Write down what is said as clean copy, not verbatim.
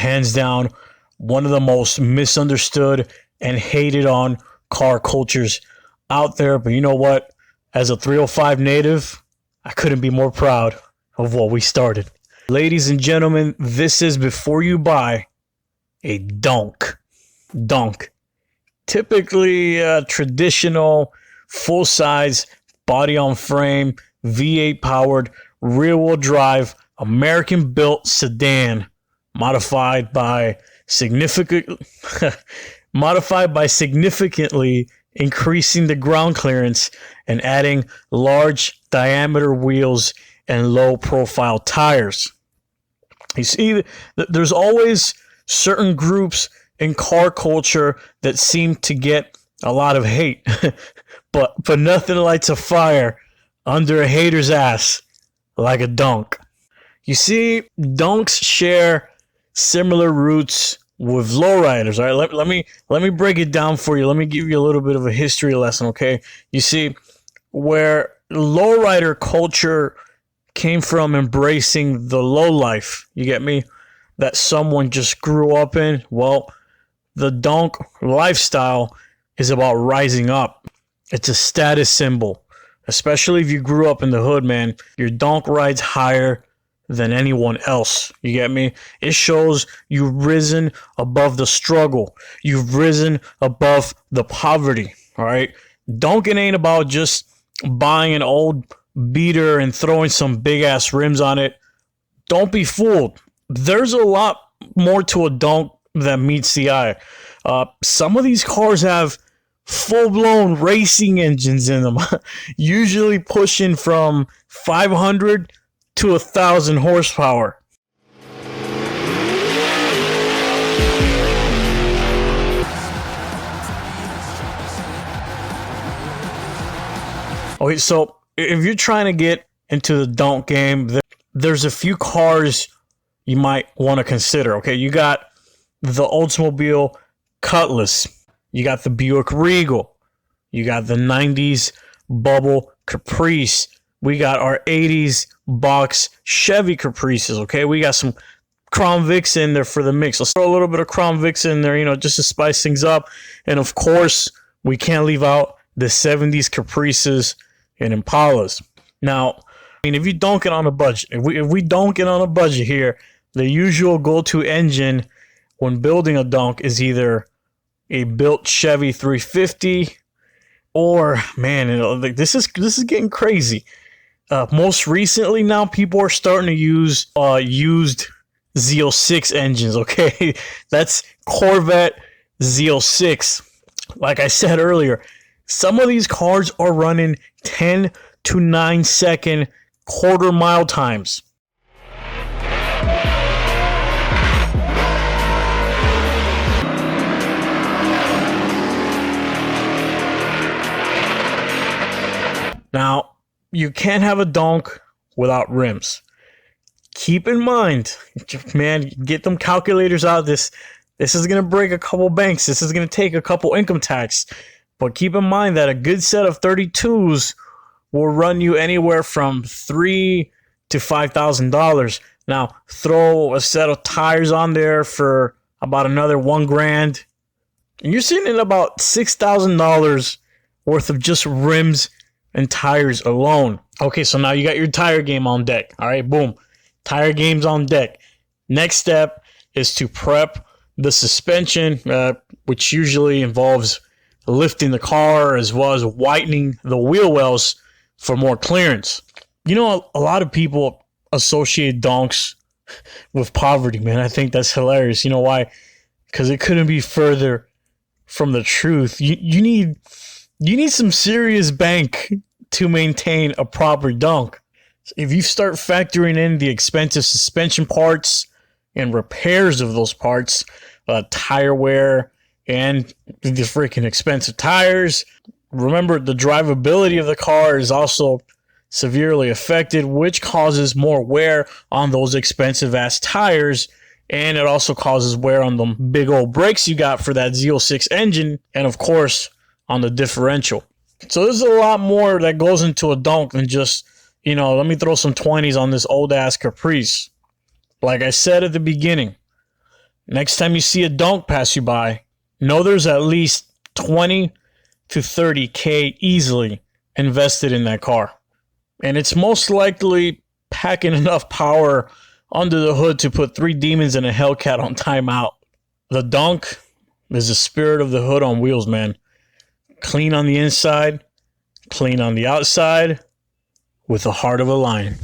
hands down one of the most misunderstood and hated on car cultures out there. But you know what? As a 305 native, I couldn't be more proud of what we started. Ladies and gentlemen, this is before you buy a Donk. Donk. Typically traditional, full-size, body-on-frame, V8 powered, rear-wheel drive, American-built sedan, modified by significantly increasing the ground clearance and adding large diameter wheels and low profile tires. You see, there's always certain groups in car culture that seem to get a lot of hate, but nothing lights a fire under a hater's ass like a Donk. You see, Donks share similar roots with lowriders. All right, let me break it down for you. Let me give you a little bit of a history lesson, okay? You see, where lowrider culture came from embracing the low life, you get me, that someone just grew up in, well, the Donk lifestyle is about rising up. It's a status symbol, especially if you grew up in the hood, man. Your Donk rides higher than anyone else. You get me? It shows you've risen above the struggle. You've risen above the poverty. All right. Donkin ain't about just buying an old beater and throwing some big ass rims on it. Don't be fooled. There's a lot more to a Donk than meets the eye. Some of these cars have full-blown racing engines in them, usually pushing from 500 to 1,000 horsepower. Okay, so if you're trying to get into the Donk game, there's a few cars you might want to consider. Okay, you got the Oldsmobile Cutlass, you got the Buick Regal, you got the 90s Bubble Caprice, we got our 80s box Chevy Caprices. Okay, we got some Crown Vics in there for the mix. Let's throw a little bit of Crown Vics in there, just to spice things up. And of course, we can't leave out the 70s Caprices and Impalas. Now, I mean, if you don't get on a budget, if we don't get on a budget here, the usual go-to engine when building a Donk is either a built Chevy 350 or, man, this is getting crazy. Most recently now, people are starting to use used Z06 engines, okay? That's Corvette Z06. Like I said earlier, some of these cars are running 10 to 9 second quarter mile times. Now, you can't have a Donk without rims. Keep in mind, man, get them calculators out. This is going to break a couple banks. This is going to take a couple income tax. But keep in mind that a good set of 32s will run you anywhere from $3,000 to $5,000. Now, throw a set of tires on there for about another $1,000, and you're sitting at about $6,000 worth of just rims and tires alone. Okay, so now you got your tire game on deck. All right, boom. Tire game's on deck. Next step is to prep the suspension, which usually involves lifting the car as well as whitening the wheel wells for more clearance. A lot of people associate Donks with poverty, man. I think that's hilarious. You know why? Because it couldn't be further from the truth. You need some serious bank to maintain a proper Donk. If you start factoring in the expensive suspension parts and repairs of those parts, tire wear, and the freaking expensive tires, remember the drivability of the car is also severely affected, which causes more wear on those expensive ass tires, and it also causes wear on the big old brakes you got for that Z06 engine, and of course on the differential. So there's a lot more that goes into a Donk than just, let me throw some 20s on this old ass Caprice. Like I said at the beginning, Next time you see a Donk pass you by, know there's at least 20 to 30K easily invested in that car. And it's most likely packing enough power under the hood to put 3 demons and a Hellcat on timeout. The Donk is the spirit of the hood on wheels, man. Clean on the inside, clean on the outside, with the heart of a lion.